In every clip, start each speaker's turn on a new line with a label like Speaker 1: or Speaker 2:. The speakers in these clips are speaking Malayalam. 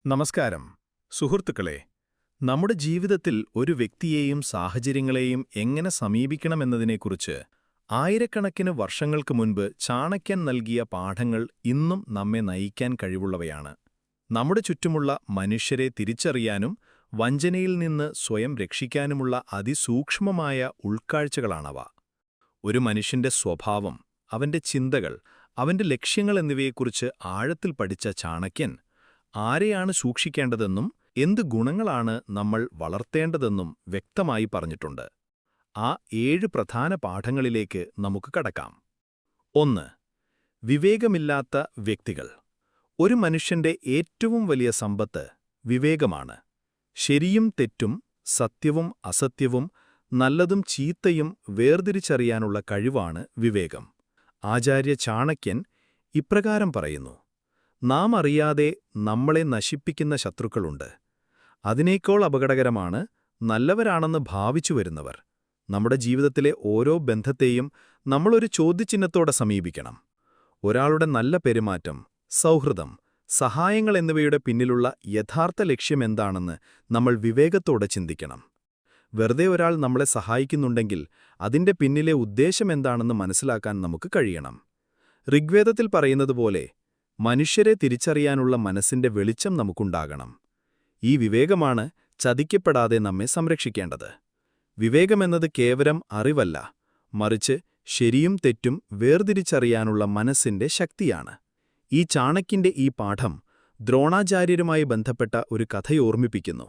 Speaker 1: നമസ്കാരം സുഹൃത്തുക്കളെ, നമ്മുടെ ജീവിതത്തിൽ ഒരു വ്യക്തിയെയും സാഹചര്യങ്ങളെയും എങ്ങനെ സമീപിക്കണമെന്നതിനെക്കുറിച്ച് ആയിരക്കണക്കിന് വർഷങ്ങൾക്ക് മുൻപ് ചാണക്യൻ നൽകിയ പാഠങ്ങൾ ഇന്നും നമ്മെ നയിക്കാൻ കഴിവുള്ളവയാണ്. നമ്മുടെ ചുറ്റുമുള്ള മനുഷ്യരെ തിരിച്ചറിയാനും വഞ്ചനയിൽ നിന്ന് സ്വയം രക്ഷിക്കാനുമുള്ള അതിസൂക്ഷ്മമായ ഉൾക്കാഴ്ചകളാണവ. ഒരു മനുഷ്യന്റെ സ്വഭാവം, അവന്റെ ചിന്തകൾ, അവന്റെ ലക്ഷ്യങ്ങൾ എന്നിവയെക്കുറിച്ച് ആഴത്തിൽ പഠിച്ച ചാണക്യൻ ആരെയാണ് സൂക്ഷിക്കേണ്ടതെന്നും എന്ത് ഗുണങ്ങളാണ് നമ്മൾ വളർത്തേണ്ടതെന്നും വ്യക്തമായി പറഞ്ഞിട്ടുണ്ട്. ആ 7 പ്രധാന പാഠങ്ങളിലേക്ക് നമുക്ക് കടക്കാം. 1. വിവേകമില്ലാത്ത വ്യക്തികൾ. ഒരു മനുഷ്യന്റെ ഏറ്റവും വലിയ സമ്പത്ത് വിവേകമാണ്. ശരിയും തെറ്റും, സത്യവും അസത്യവും, നല്ലതും ചീത്തയും വേർതിരിച്ചറിയാനുള്ള കഴിവാണ് വിവേകം. ആചാര്യ ചാണക്യൻ ഇപ്രകാരം പറയുന്നു: നാം അറിയാതെ നമ്മളെ നശിപ്പിക്കുന്ന ശത്രുക്കളുണ്ട്. അതിനേക്കാൾ അപകടകരമാണ് നല്ലവരാണെന്ന് ഭാവിച്ചു വരുന്നവർ. നമ്മുടെ ജീവിതത്തിലെ ഓരോ ബന്ധത്തെയും നമ്മളൊരു ചോദ്യചിഹ്നത്തോടെ സമീപിക്കണം. ഒരാളുടെ നല്ല പെരുമാറ്റം, സൗഹൃദം, സഹായങ്ങൾ എന്നിവയുടെ പിന്നിലുള്ള യഥാർത്ഥ ലക്ഷ്യമെന്താണെന്ന് നമ്മൾ വിവേകത്തോടെ ചിന്തിക്കണം. വെറുതെ ഒരാൾ നമ്മളെ സഹായിക്കുന്നുണ്ടെങ്കിൽ അതിന്റെ പിന്നിലെ ഉദ്ദേശമെന്താണെന്ന് മനസ്സിലാക്കാൻ നമുക്ക് കഴിയണം. ഋഗ്വേദത്തിൽ പറയുന്നതുപോലെ മനുഷ്യരെ തിരിച്ചറിയാനുള്ള മനസ്സിന്റെ വെളിച്ചം നമുക്കുണ്ടാകണം. ഈ വിവേകമാണ് ചതിക്കപ്പെടാതെ നമ്മെ സംരക്ഷിക്കേണ്ടത്. വിവേകമെന്നത് കേവലം അറിവല്ല, മറിച്ച് ശരിയും തെറ്റും വേർതിരിച്ചറിയാനുള്ള മനസ്സിന്റെ ശക്തിയാണ്. ഈ ചാണക്യന്റെ ഈ പാഠം ദ്രോണാചാര്യരുമായി ബന്ധപ്പെട്ട ഒരു കഥയോർമ്മിപ്പിക്കുന്നു.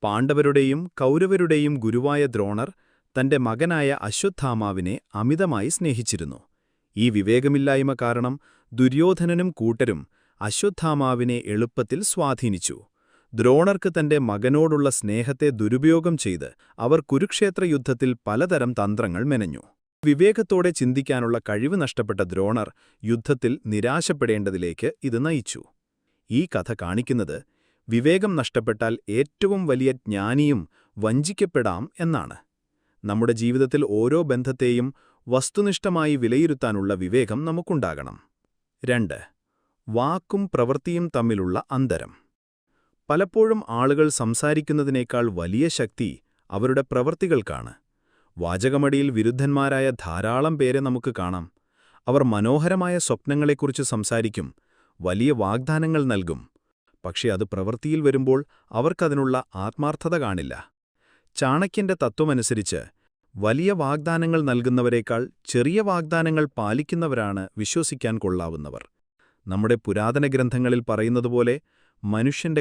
Speaker 1: പാണ്ഡവരുടെയും കൗരവരുടെയും ഗുരുവായ ദ്രോണർ തന്റെ മകനായ അശ്വത്ഥാമാവിനെ അമിതമായി സ്നേഹിച്ചിരുന്നു. ഈ വിവേകമില്ലായ്മ കാരണം ദുര്യോധനനും കൂട്ടരും അശ്വത്ഥാമാവിനെ എളുപ്പത്തിൽ സ്വാധീനിച്ചു. ദ്രോണർക്ക് തന്റെ മകനോടുള്ള സ്നേഹത്തെ ദുരുപയോഗം ചെയ്ത് അവർ കുരുക്ഷേത്ര യുദ്ധത്തിൽ പലതരം തന്ത്രങ്ങൾ മെനഞ്ഞു. വിവേകത്തോടെ ചിന്തിക്കാനുള്ള കഴിവ് നഷ്ടപ്പെട്ട ദ്രോണർ യുദ്ധത്തിൽ നിരാശപ്പെടേണ്ടതിലേക്ക് ഇത് നയിച്ചു. ഈ കഥ കാണിക്കുന്നത് വിവേകം നഷ്ടപ്പെട്ടാൽ ഏറ്റവും വലിയ ജ്ഞാനിയും വഞ്ചിക്കപ്പെടാം എന്നാണ്. നമ്മുടെ ജീവിതത്തിൽ ഓരോ ബന്ധത്തെയും വസ്തുനിഷ്ഠമായി വിലയിരുത്താനുള്ള വിവേകം നമുക്കുണ്ടാകണം. 2. വാക്കും പ്രവൃത്തിയും തമ്മിലുള്ള അന്തരം. പലപ്പോഴും ആളുകൾ സംസാരിക്കുന്നതിനേക്കാൾ വലിയ ശക്തി അവരുടെ പ്രവൃത്തികൾക്കാണ്. വാചകമടിയിൽ വിരുദ്ധന്മാരായ ധാരാളം പേരെ നമുക്ക് കാണാം. അവർ മനോഹരമായ സ്വപ്നങ്ങളെക്കുറിച്ച് സംസാരിക്കും, വലിയ വാഗ്ദാനങ്ങൾ നൽകും. പക്ഷേ അത് പ്രവൃത്തിയിൽ വരുമ്പോൾ അവർക്കതിനുള്ള ആത്മാർത്ഥത കാണില്ല. ചാണക്യന്റെ തത്വമനുസരിച്ച് വലിയ വാഗ്ദാനങ്ങൾ നൽകുന്നവരേക്കാൾ ചെറിയ വാഗ്ദാനങ്ങൾ പാലിക്കുന്നവരാണ് വിശ്വസിക്കാൻ കൊള്ളാവുന്നവർ. നമ്മുടെ പുരാതന ഗ്രന്ഥങ്ങളിൽ പറയുന്നതുപോലെ മനുഷ്യന്റെ